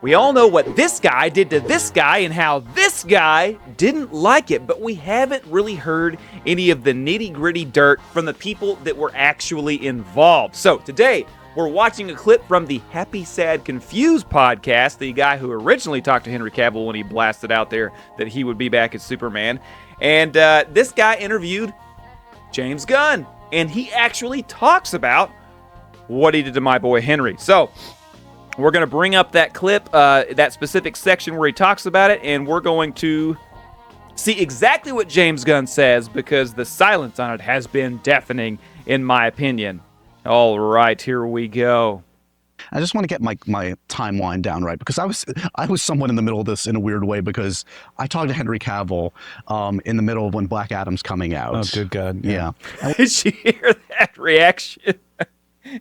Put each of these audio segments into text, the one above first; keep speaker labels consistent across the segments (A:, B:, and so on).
A: We all know what this guy did to this guy and how this guy didn't like it, but we haven't really heard any of the nitty-gritty dirt from the people that were actually involved. So today, we're watching a clip from the Happy, Sad, Confused podcast, the guy who originally talked to Henry Cavill when he blasted out there that he would be back as Superman. And this guy interviewed James Gunn, and he actually talks about what he did to my boy Henry. So we're going to bring up that clip, that specific section where he talks about it, and we're going to see exactly what James Gunn says because the silence on it has been deafening, in my opinion. All right, here we go.
B: I just want to get my timeline down right because I was somewhat in the middle of this in a weird way because I talked to Henry Cavill in the middle of when Black Adam's coming out.
C: Oh, good God.
B: Yeah.
A: Did you hear that reaction?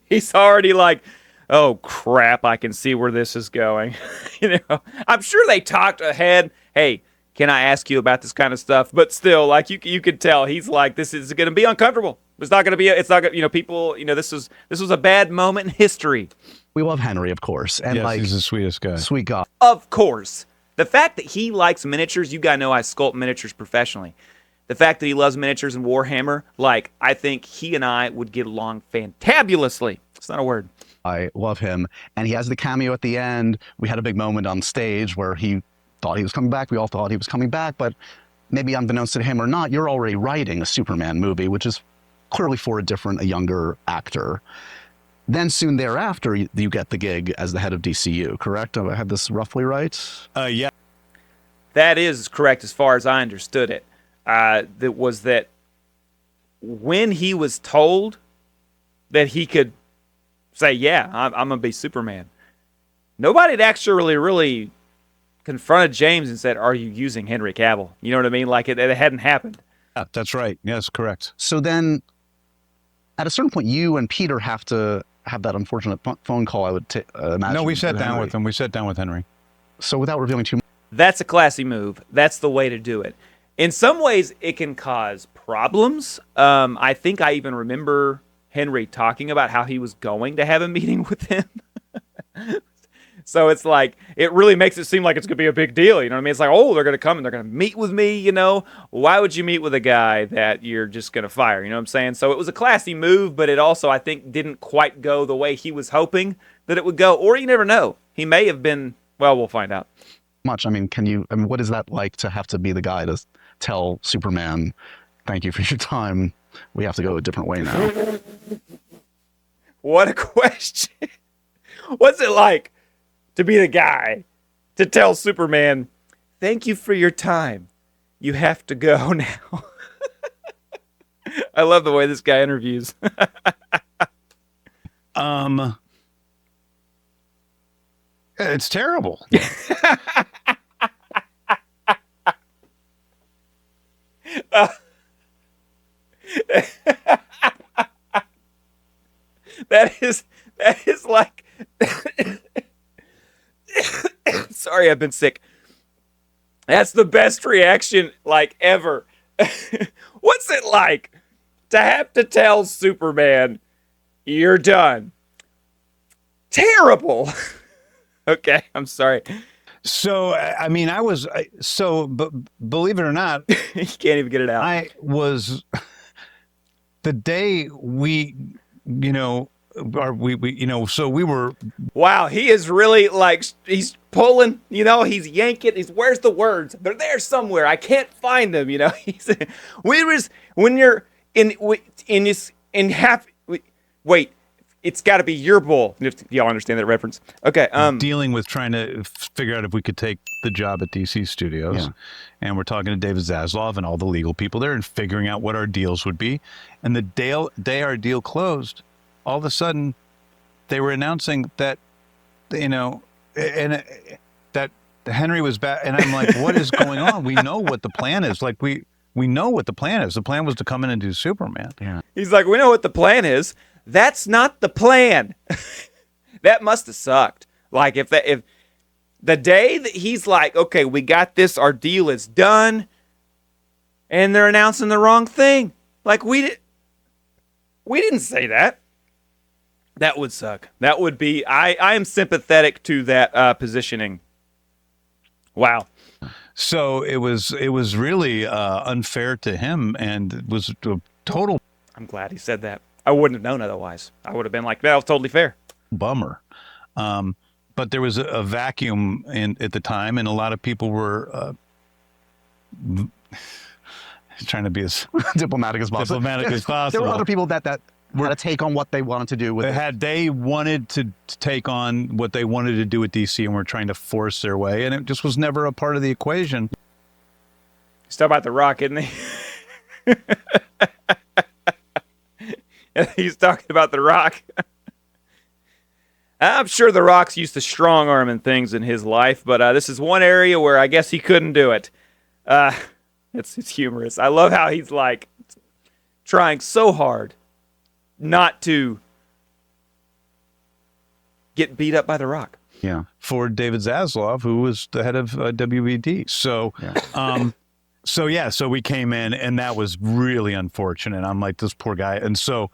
A: He's already like, oh, crap, I can see where this is going. I'm sure they talked ahead. Hey, can I ask you about this kind of stuff? But still, like you could tell, he's like, this is going to be uncomfortable. It's not going to be, people, this was a bad moment in history.
B: We love Henry, of course. And
C: yes, he's the sweetest guy.
B: Sweet guy.
A: Of course. The fact that he likes miniatures, you guys know I sculpt miniatures professionally. The fact that he loves miniatures and Warhammer, I think he and I would get along fantabulously. It's not a word.
B: I love him. And he has the cameo at the end. We had a big moment on stage where he thought he was coming back. We all thought he was coming back. But maybe unbeknownst to him or not, you're already writing a Superman movie, which is clearly for a younger actor. Then soon thereafter, you get the gig as the head of DCU, correct? I had this roughly right?
C: Yeah.
A: That is correct as far as I understood it. That when he was told that he could say, yeah, I'm going to be Superman, nobody had actually really confronted James and said, are you using Henry Cavill? You know what I mean? Like it hadn't happened.
C: Yeah, that's right. Yes, correct.
B: So then at a certain point, you and Peter have to have that unfortunate phone call, I would imagine.
C: No, we sat down with him. We sat down with Henry.
B: So without revealing too much.
A: That's a classy move. That's the way to do it. In some ways, it can cause problems. I think I even remember Henry talking about how he was going to have a meeting with him. So it's like, it really makes it seem like it's going to be a big deal. You know what I mean? It's like, oh, they're going to come and they're going to meet with me, Why would you meet with a guy that you're just going to fire? You know what I'm saying? So it was a classy move, but it also, I think, didn't quite go the way he was hoping that it would go. Or you never know. He may have been, well, we'll find out.
B: Much. What is that like to have to be the guy to tell Superman, thank you for your time. We have to go a different way now.
A: What a question. What's it like to be the guy to tell Superman, thank you for your time. You have to go now. I love the way this guy interviews.
C: It's terrible.
A: That is like sorry, I've been sick. That's the best reaction ever. What's it like to have to tell Superman you're done? Terrible. Okay, I'm sorry.
C: So, believe it or not,
A: you can't even get it out.
C: I was, the day we were. Wow,
A: he is really he's pulling, he's yanking. Where's the words? They're there somewhere. I can't find them, wait. It's got to be your bull. Y'all understand that reference? Okay.
C: Dealing with trying to figure out if we could take the job at DC Studios. Yeah. And we're talking to David Zaslav and all the legal people there and figuring out what our deals would be. And the day our deal closed, all of a sudden, they were announcing that, that Henry was back. And I'm like, what is going on? We know what the plan is. We know what the plan is. The plan was to come in and do Superman.
B: Yeah.
A: He's like, we know what the plan is. That's not the plan. That must have sucked. If the day that he's like, okay, we got this, our deal is done, and they're announcing the wrong thing. We didn't say that. That would suck. That would be. I am sympathetic to that positioning. Wow.
C: So it was really unfair to him, and it was a total
A: I'm glad he said that. I wouldn't have known otherwise. I would have been like, that was totally fair.
C: bummer. But there was a vacuum at the time, and a lot of people were trying to be as
B: Diplomatic as possible.
C: as
B: There
C: possible.
B: were other people that had a take on what they wanted to do with it.
C: Had they wanted to take on what they wanted to do with DC and were trying to force their way, and it just was never a part of the equation.
A: He's talking about The Rock, isn't he? He's talking about The Rock. I'm sure The Rock's used to strong-arming things in his life, but this is one area where I guess he couldn't do it. It's humorous. I love how he's like trying so hard not to get beat up by The Rock.
B: Yeah.
C: For David Zaslav, who was the head of WBD. So, so we came in, and that was really unfortunate. I'm like, this poor guy. And so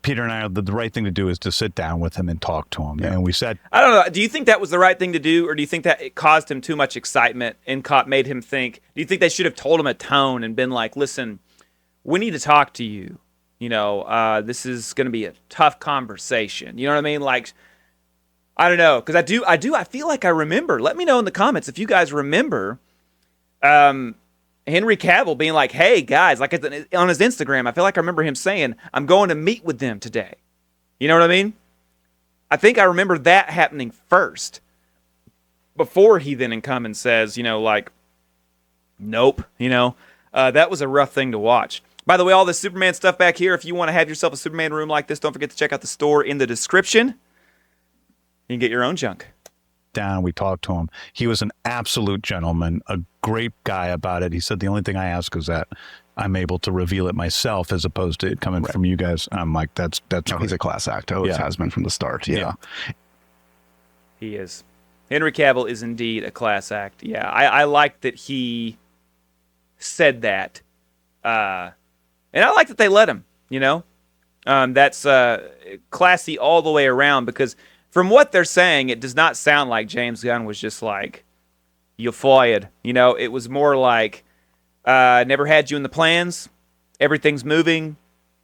C: Peter and I, the right thing to do is to sit down with him and talk to him. Yeah. And we said,
A: I don't know. Do you think that was the right thing to do, or do you think that it caused him too much excitement and made him think? Do you think they should have told him a tone and been like, "Listen, we need to talk to you. You know, this is going to be a tough conversation." You know what I mean? Like, I don't know, because I feel like I remember. Let me know in the comments if you guys remember Henry Cavill being like, "Hey guys," like on his Instagram, I feel like I remember him saying, "I'm going to meet with them today." You know what I mean? I think I remember that happening first, before he then come and says, you know, like, nope. You know, that was a rough thing to watch. By the way, all this Superman stuff back here, if you want to have yourself a Superman room like this, don't forget to check out the store in the description. You can get your own junk.
C: Down, we talked to him. He was an absolute gentleman, a great guy about it. He said, the only thing I ask is that I'm able to reveal it myself as opposed to it coming from you guys. I'm like, that's
B: no, he's a class act. Always has been from the start. Yeah.
A: He is. Henry Cavill is indeed a class act. Yeah, I like that he said that. And I like that they let him, you know. That's classy all the way around, because from what they're saying, it does not sound like James Gunn was just like, "You're fired." You know, it was more like, never had you in the plans. Everything's moving.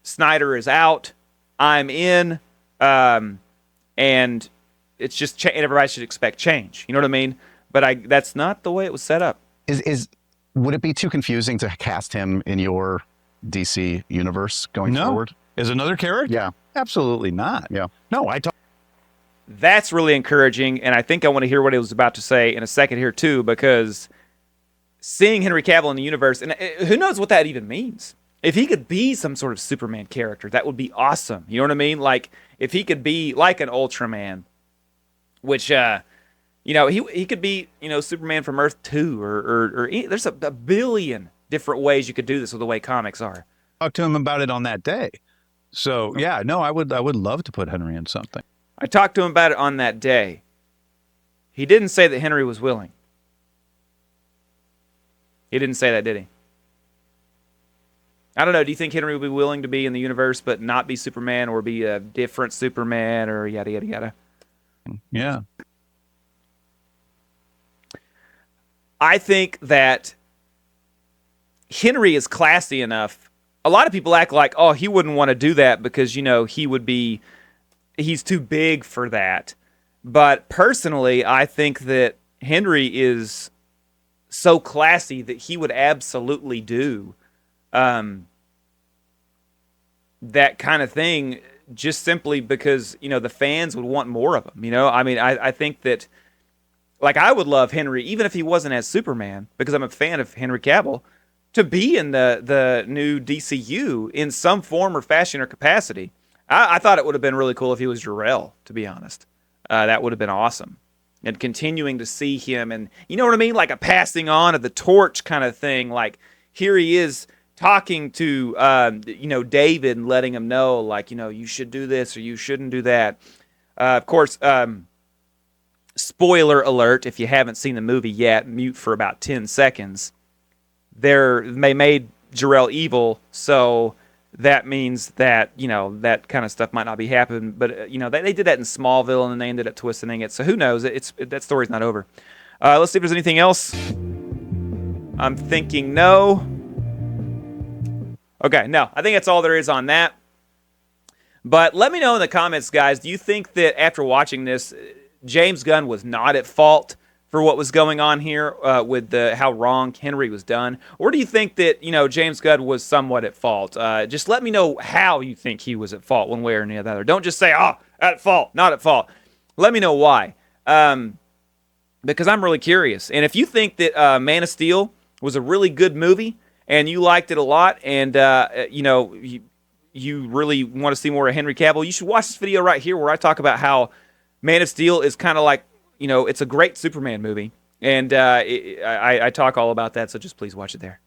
A: Snyder is out. I'm in. And it's just everybody should expect change. You know what I mean? But that's not the way it was set up.
B: Would it be too confusing to cast him in your DC universe going forward?
C: As another character?
B: Yeah.
C: Absolutely not.
B: Yeah.
C: No,
A: That's really encouraging, and I think I want to hear what he was about to say in a second here too, because seeing Henry Cavill in the universe, and who knows what that even means. If he could be some sort of Superman character, that would be awesome. You know what I mean? Like, if he could be like an Ultraman, which, you know, he could be, you know, Superman from Earth 2, or there's a billion different ways you could do this with the way comics are.
C: Talk to him about it on that day. So, yeah, no, I would love to put Henry in something.
A: I talked to him about it on that day. He didn't say that Henry was willing. He didn't say that, did he? I don't know. Do you think Henry would be willing to be in the universe but not be Superman, or be a different Superman, or yada, yada, yada?
C: Yeah.
A: I think that Henry is classy enough. A lot of people act like, oh, he wouldn't want to do that because, you know, he's too big for that. But personally, I think that Henry is so classy that he would absolutely do that kind of thing, just simply because, you know, the fans would want more of him. You know, I mean, I think that, like, I would love Henry, even if he wasn't as Superman, because I'm a fan of Henry Cavill, to be in the new DCU in some form or fashion or capacity. I thought it would have been really cool if he was Jor-El, to be honest. That would have been awesome. And continuing to see him, and you know what I mean? Like a passing on of the torch kind of thing. Like, here he is talking to, you know, David and letting him know, like, you know, you should do this or you shouldn't do that. Of course, spoiler alert, if you haven't seen the movie yet, mute for about 10 seconds. They made Jor-El evil, so that means that, that kind of stuff might not be happening. But, they did that in Smallville, and then they ended up twisting it. So who knows? That story's not over. Let's see if there's anything else. I'm thinking no. Okay, no. I think that's all there is on that. But let me know in the comments, guys, do you think that after watching this, James Gunn was not at fault for what was going on here with how wrong Henry was done? Or do you think that, James Gunn was somewhat at fault? Just let me know how you think he was at fault one way or the other. Don't just say, at fault, not at fault. Let me know why. Because I'm really curious. And if you think that Man of Steel was a really good movie and you liked it a lot and, you really want to see more of Henry Cavill, you should watch this video right here where I talk about how Man of Steel is kind of like, it's a great Superman movie. And I talk all about that, so just please watch it there.